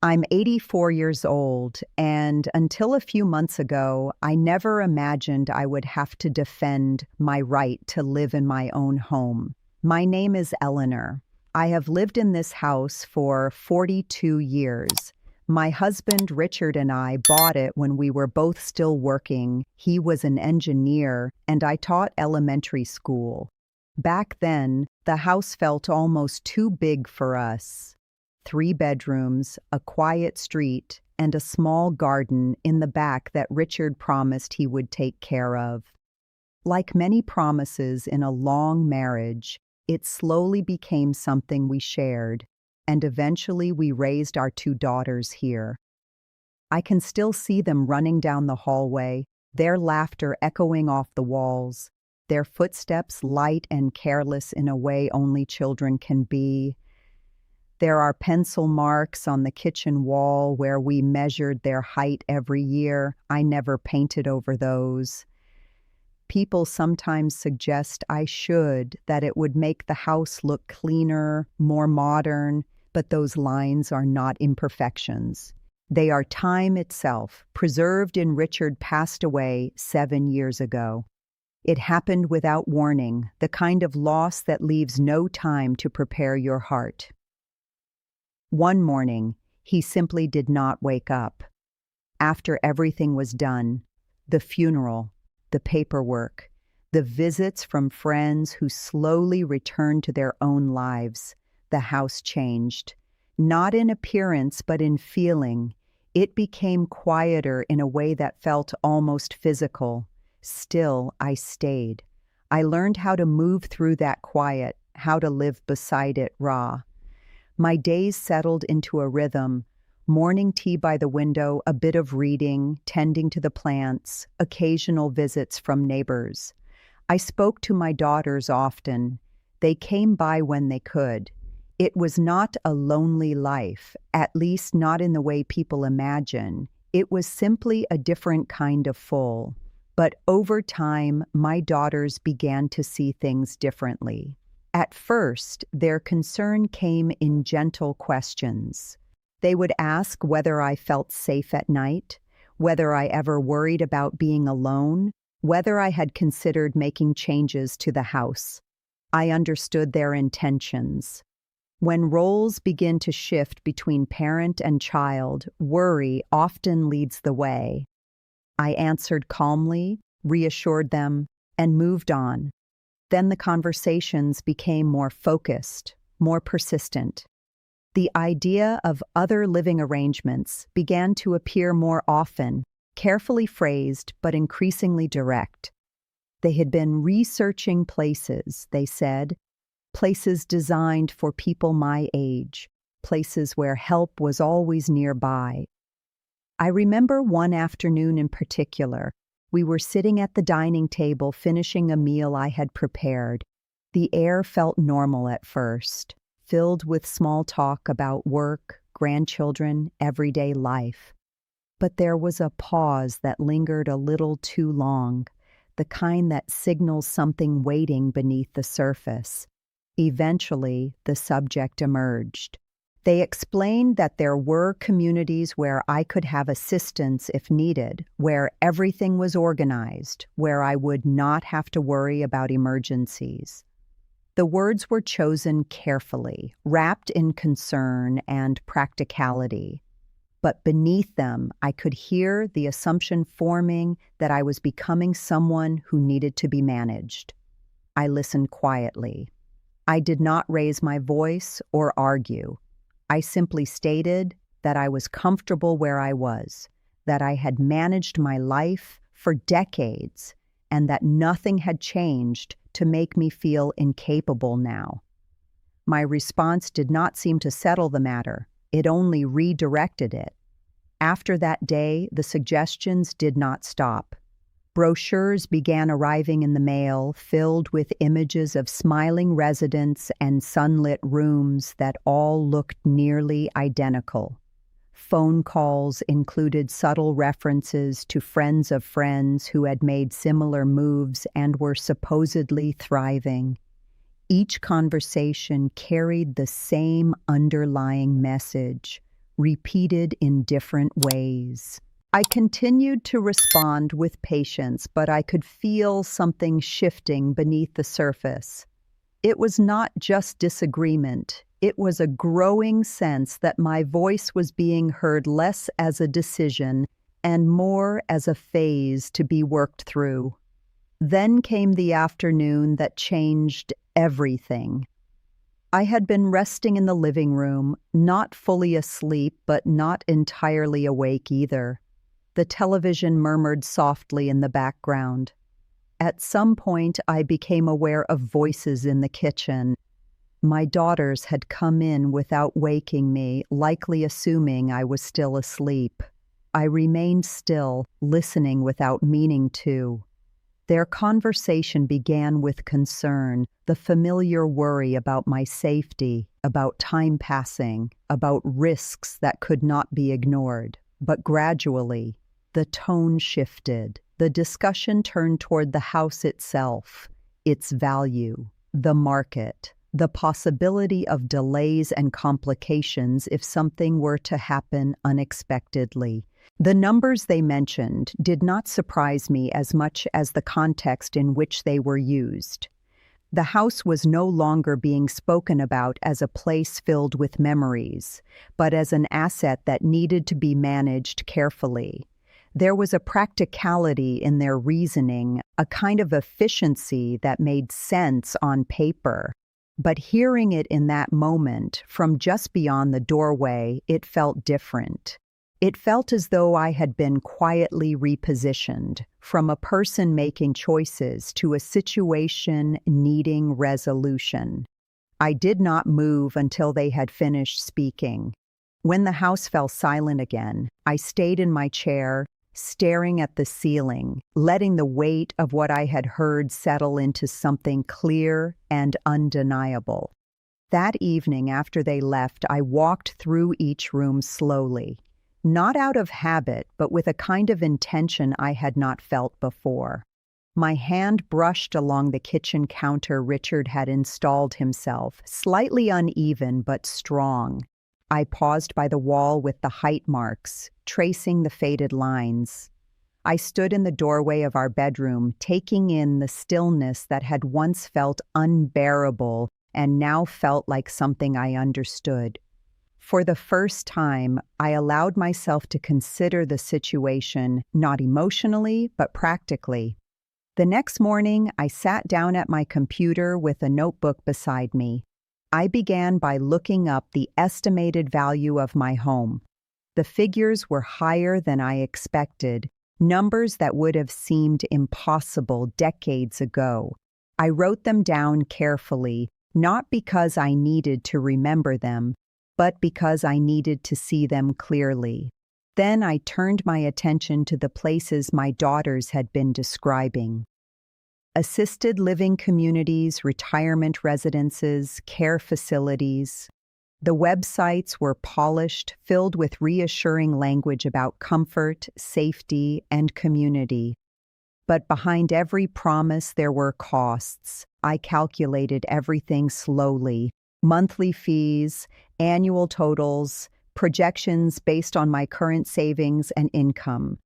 I'm 84 years old, and until a few months ago, I never imagined I would have to defend my right to live in my own home. My name is Eleanor. I have lived in this house for 42 years. My husband, Richard, and I bought it when we were both still working. He was an engineer, and I taught elementary school. Back then, the house felt almost too big for us. 3 bedrooms, a quiet street, and a small garden in the back that Richard promised he would take care of. Like many promises in a long marriage, it slowly became something we shared, and eventually we raised our 2 daughters here. I can still see them running down the hallway, their laughter echoing off the walls, their footsteps light and careless in a way only children can be. There are pencil marks on the kitchen wall where we measured their height every year. I never painted over those. People sometimes suggest I should, that it would make the house look cleaner, more modern, but those lines are not imperfections. They are time itself, preserved in Richard passed away 7 years ago. It happened without warning, the kind of loss that leaves no time to prepare your heart. One morning, he simply did not wake up. After everything was done, the funeral, the paperwork, the visits from friends who slowly returned to their own lives, the house changed. Not in appearance, but in feeling. It became quieter in a way that felt almost physical. Still, I stayed. I learned how to move through that quiet, how to live beside it raw. My days settled into a rhythm, morning tea by the window, a bit of reading, tending to the plants, occasional visits from neighbors. I spoke to my daughters often. They came by when they could. It was not a lonely life, at least not in the way people imagine. It was simply a different kind of full. But over time, my daughters began to see things differently. At first, their concern came in gentle questions. They would ask whether I felt safe at night, whether I ever worried about being alone, whether I had considered making changes to the house. I understood their intentions. When roles begin to shift between parent and child, worry often leads the way. I answered calmly, reassured them, and moved on. Then the conversations became more focused, more persistent. The idea of other living arrangements began to appear more often, carefully phrased but increasingly direct. They had been researching places, they said, places designed for people my age, places where help was always nearby. I remember one afternoon in particular. We were sitting at the dining table finishing a meal I had prepared. The air felt normal at first, filled with small talk about work, grandchildren, everyday life. But there was a pause that lingered a little too long, the kind that signals something waiting beneath the surface. Eventually, the subject emerged. They explained that there were communities where I could have assistance if needed, where everything was organized, where I would not have to worry about emergencies. The words were chosen carefully, wrapped in concern and practicality. But beneath them, I could hear the assumption forming that I was becoming someone who needed to be managed. I listened quietly. I did not raise my voice or argue. I simply stated that I was comfortable where I was, that I had managed my life for decades, and that nothing had changed to make me feel incapable now. My response did not seem to settle the matter. It only redirected it. After that day, the suggestions did not stop. Brochures began arriving in the mail, filled with images of smiling residents and sunlit rooms that all looked nearly identical. Phone calls included subtle references to friends of friends who had made similar moves and were supposedly thriving. Each conversation carried the same underlying message: repeated in different ways. I continued to respond with patience, but I could feel something shifting beneath the surface. It was not just disagreement. It was a growing sense that my voice was being heard less as a decision and more as a phase to be worked through. Then came the afternoon that changed everything. I had been resting in the living room, not fully asleep, but not entirely awake either. The television murmured softly in the background. At some point, I became aware of voices in the kitchen. My daughters had come in without waking me, likely assuming I was still asleep. I remained still, listening without meaning to. Their conversation began with concern, the familiar worry about my safety, about time passing, about risks that could not be ignored. But gradually, the tone shifted. The discussion turned toward the house itself, its value, the market, the possibility of delays and complications if something were to happen unexpectedly. The numbers they mentioned did not surprise me as much as the context in which they were used. The house was no longer being spoken about as a place filled with memories, but as an asset that needed to be managed carefully. There was a practicality in their reasoning, a kind of efficiency that made sense on paper. But hearing it in that moment, from just beyond the doorway, it felt different. It felt as though I had been quietly repositioned, from a person making choices to a situation needing resolution. I did not move until they had finished speaking. When the house fell silent again, I stayed in my chair, staring at the ceiling, letting the weight of what I had heard settle into something clear and undeniable. That evening after they left, I walked through each room slowly, not out of habit, but with a kind of intention I had not felt before. My hand brushed along the kitchen counter Richard had installed himself, slightly uneven but strong. I paused by the wall with the height marks, tracing the faded lines. I stood in the doorway of our bedroom, taking in the stillness that had once felt unbearable and now felt like something I understood. For the first time, I allowed myself to consider the situation, not emotionally, but practically. The next morning, I sat down at my computer with a notebook beside me. I began by looking up the estimated value of my home. The figures were higher than I expected, numbers that would have seemed impossible decades ago. I wrote them down carefully, not because I needed to remember them, but because I needed to see them clearly. Then I turned my attention to the places my daughters had been describing. Assisted living communities, retirement residences, care facilities. The websites were polished, filled with reassuring language about comfort, safety, and community. But behind every promise there were costs. I calculated everything slowly. Monthly fees, annual totals, projections based on my current savings and income.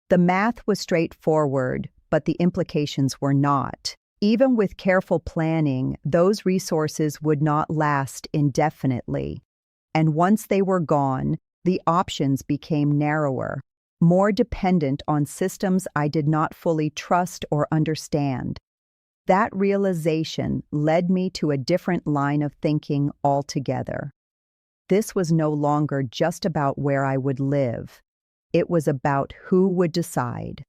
The math was straightforward, but the implications were not. Even with careful planning, those resources would not last indefinitely. And once they were gone, the options became narrower, more dependent on systems I did not fully trust or understand. That realization led me to a different line of thinking altogether. This was no longer just about where I would live. It was about who would decide.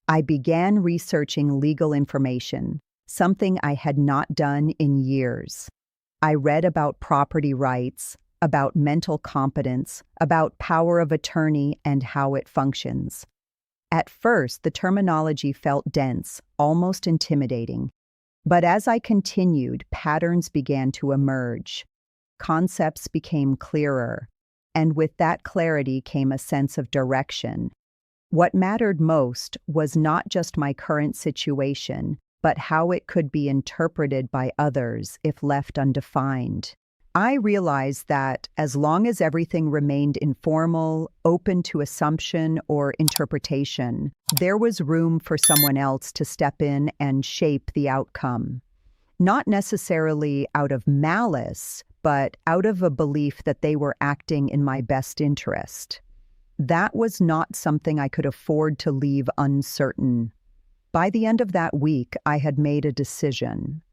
I began researching legal information, something I had not done in years. I read about property rights, about mental competence, about power of attorney and how it functions. At first, the terminology felt dense, almost intimidating. But as I continued, patterns began to emerge. Concepts became clearer, and with that clarity came a sense of direction. What mattered most was not just my current situation, but how it could be interpreted by others if left undefined. I realized that as long as everything remained informal, open to assumption or interpretation, there was room for someone else to step in and shape the outcome. Not necessarily out of malice, but out of a belief that they were acting in my best interest. That was not something I could afford to leave uncertain. By the end of that week, I had made a decision.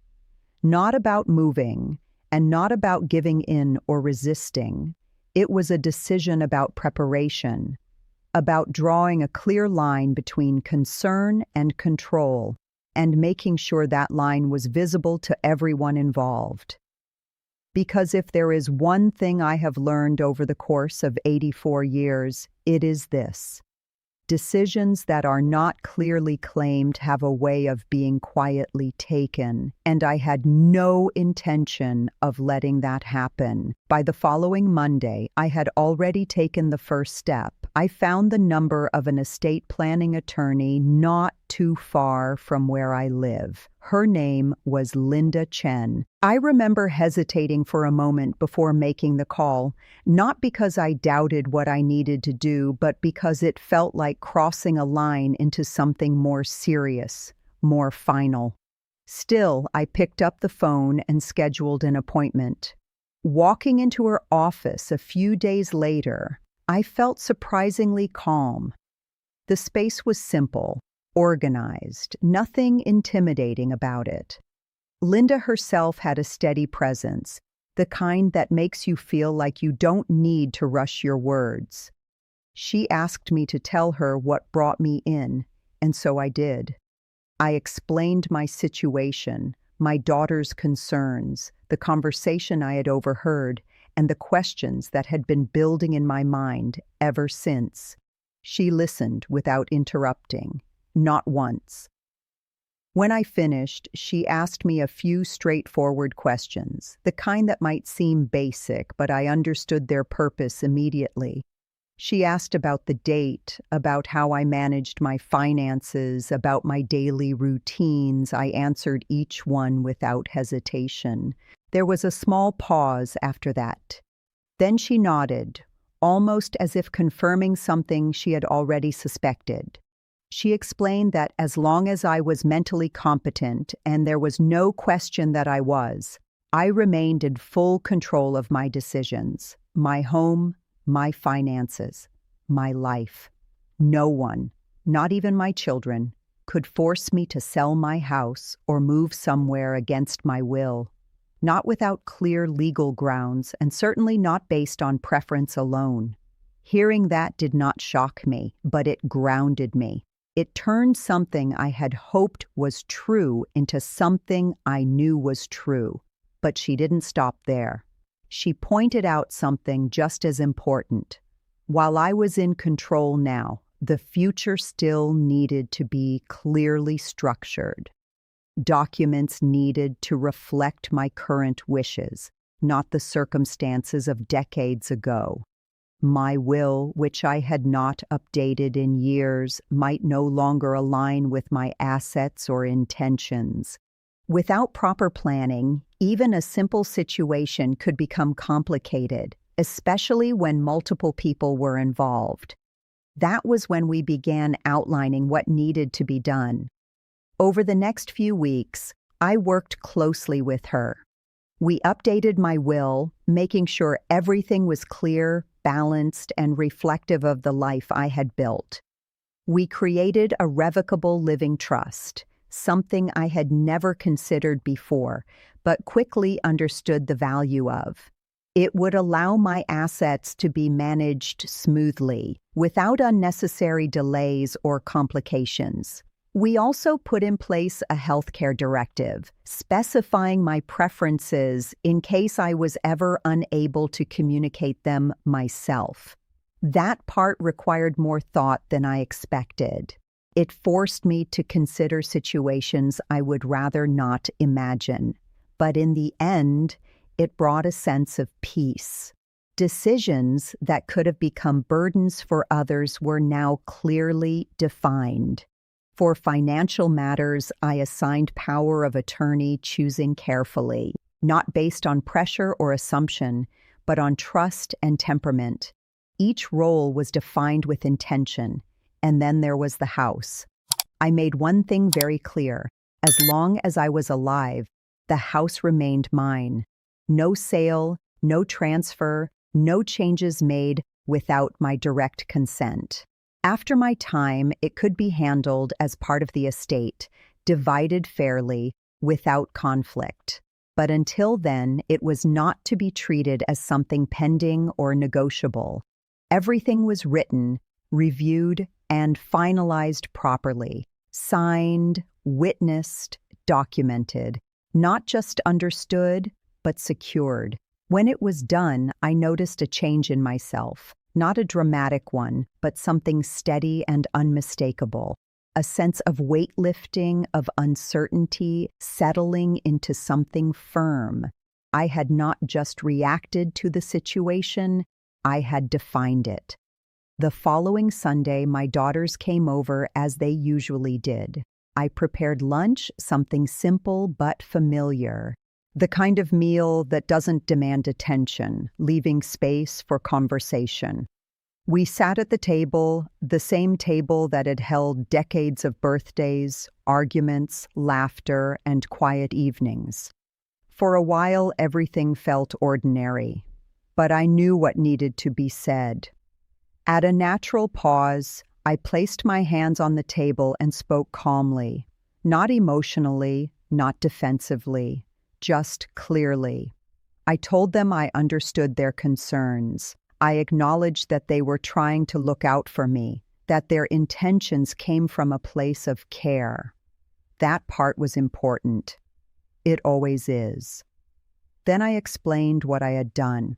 Not about moving, and not about giving in or resisting. It was a decision about preparation, about drawing a clear line between concern and control, and making sure that line was visible to everyone involved. Because if there is one thing I have learned over the course of 84 years, it is this. Decisions that are not clearly claimed have a way of being quietly taken, and I had no intention of letting that happen. By the following Monday, I had already taken the first step. I found the number of an estate planning attorney not too far from where I live. Her name was Linda Chen. I remember hesitating for a moment before making the call, not because I doubted what I needed to do, but because it felt like crossing a line into something more serious, more final. Still, I picked up the phone and scheduled an appointment. Walking into her office a few days later, I felt surprisingly calm. The space was simple, organized, nothing intimidating about it. Linda herself had a steady presence, the kind that makes you feel like you don't need to rush your words. She asked me to tell her what brought me in, and so I did. I explained my situation, my daughter's concerns, the conversation I had overheard, and the questions that had been building in my mind ever since. She listened without interrupting, not once. When I finished, she asked me a few straightforward questions, the kind that might seem basic, but I understood their purpose immediately. She asked about the date, about how I managed my finances, about my daily routines. I answered each one without hesitation. There was a small pause after that. Then she nodded, almost as if confirming something she had already suspected. She explained that as long as I was mentally competent, and there was no question that I was, I remained in full control of my decisions, my home, my finances, my life. No one, not even my children, could force me to sell my house or move somewhere against my will. Not without clear legal grounds, and certainly not based on preference alone. Hearing that did not shock me, but it grounded me. It turned something I had hoped was true into something I knew was true. But she didn't stop there. She pointed out something just as important. While I was in control now, the future still needed to be clearly structured. Documents needed to reflect my current wishes, not the circumstances of decades ago. My will, which I had not updated in years, might no longer align with my assets or intentions. Without proper planning, even a simple situation could become complicated, especially when multiple people were involved. That was when we began outlining what needed to be done. Over the next few weeks, I worked closely with her. We updated my will, making sure everything was clear, balanced, and reflective of the life I had built. We created a revocable living trust, something I had never considered before, but quickly understood the value of. It would allow my assets to be managed smoothly, without unnecessary delays or complications. We also put in place a healthcare directive, specifying my preferences in case I was ever unable to communicate them myself. That part required more thought than I expected. It forced me to consider situations I would rather not imagine. But in the end, it brought a sense of peace. Decisions that could have become burdens for others were now clearly defined. For financial matters, I assigned power of attorney, choosing carefully. not based on pressure or assumption, but on trust and temperament. Each role was defined with intention, and then there was the house. I made one thing very clear: as long as I was alive, the house remained mine. No sale, no transfer, no changes made without my direct consent. After my time, it could be handled as part of the estate, divided fairly, without conflict. But until then, it was not to be treated as something pending or negotiable. Everything was written, reviewed, and finalized properly, signed, witnessed, documented, not just understood, but secured. When it was done, I noticed a change in myself, not a dramatic one, but something steady and unmistakable. A sense of weightlifting, of uncertainty, settling into something firm. I had not just reacted to the situation, I had defined it. The following Sunday, my daughters came over as they usually did. I prepared lunch, something simple but familiar. The kind of meal that doesn't demand attention, leaving space for conversation. We sat at the table, the same table that had held decades of birthdays, arguments, laughter, and quiet evenings. For a while, everything felt ordinary, but I knew what needed to be said. At a natural pause, I placed my hands on the table and spoke calmly, not emotionally, not defensively, just clearly. I told them I understood their concerns. I acknowledged that they were trying to look out for me, that their intentions came from a place of care. That part was important. It always is. Then I explained what I had done.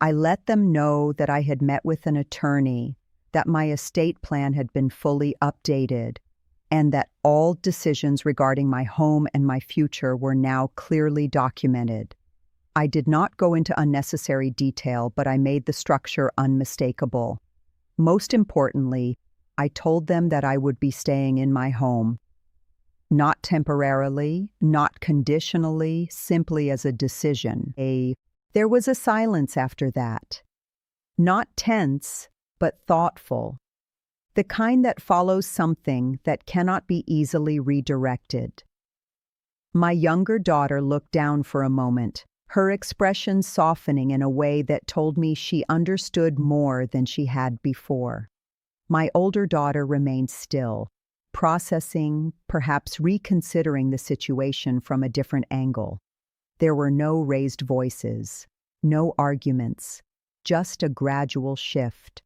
I let them know that I had met with an attorney, that my estate plan had been fully updated, and that all decisions regarding my home and my future were now clearly documented. I did not go into unnecessary detail, but I made the structure unmistakable. Most importantly, I told them that I would be staying in my home. Not temporarily, not conditionally, simply as a decision. There was a silence after that. Not tense, but thoughtful. The kind that follows something that cannot be easily redirected. My younger daughter looked down for a moment, her expression softening in a way that told me she understood more than she had before. My older daughter remained still, processing, perhaps reconsidering the situation from a different angle. There were no raised voices, no arguments, just a gradual shift.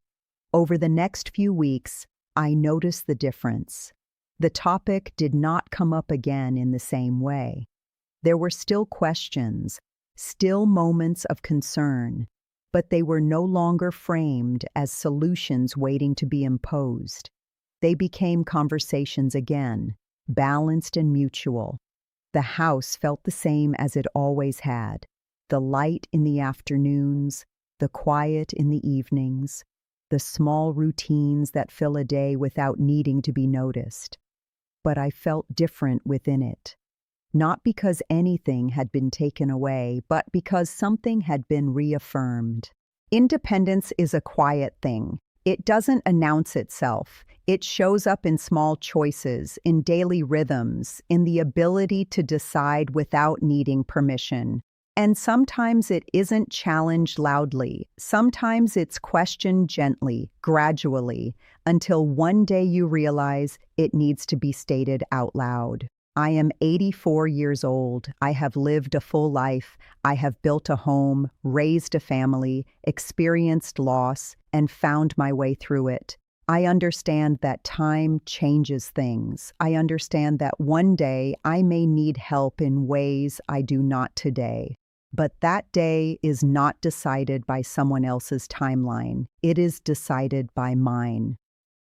Over the next few weeks, I noticed the difference. The topic did not come up again in the same way. There were still questions, still moments of concern, but they were no longer framed as solutions waiting to be imposed. They became conversations again, balanced and mutual. The house felt the same as it always had. The light in the afternoons, the quiet in the evenings, the small routines that fill a day without needing to be noticed. But I felt different within it. Not because anything had been taken away, but because something had been reaffirmed. Independence is a quiet thing. It doesn't announce itself. It shows up in small choices, in daily rhythms, in the ability to decide without needing permission. And sometimes it isn't challenged loudly. Sometimes it's questioned gently, gradually, until one day you realize it needs to be stated out loud. I am 84 years old. I have lived a full life. I have built a home, raised a family, experienced loss, and found my way through it. I understand that time changes things. I understand that one day I may need help in ways I do not today. But that day is not decided by someone else's timeline. It is decided by mine.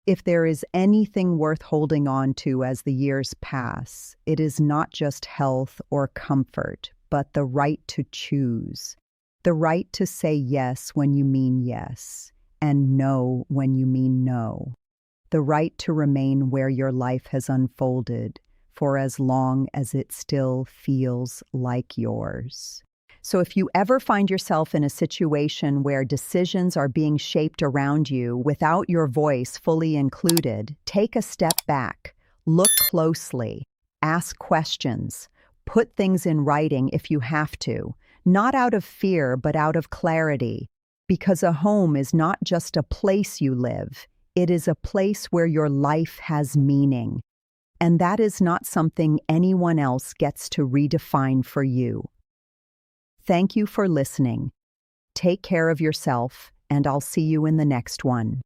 If there is anything worth holding on to as the years pass, it is not just health or comfort, but the right to choose. The right to say yes when you mean yes, and no when you mean no. The right to remain where your life has unfolded, for as long as it still feels like yours. So if you ever find yourself in a situation where decisions are being shaped around you without your voice fully included, take a step back, look closely, ask questions, put things in writing if you have to, not out of fear but out of clarity, because a home is not just a place you live, it is a place where your life has meaning. And that is not something anyone else gets to redefine for you. Thank you for listening. Take care of yourself, and I'll see you in the next one.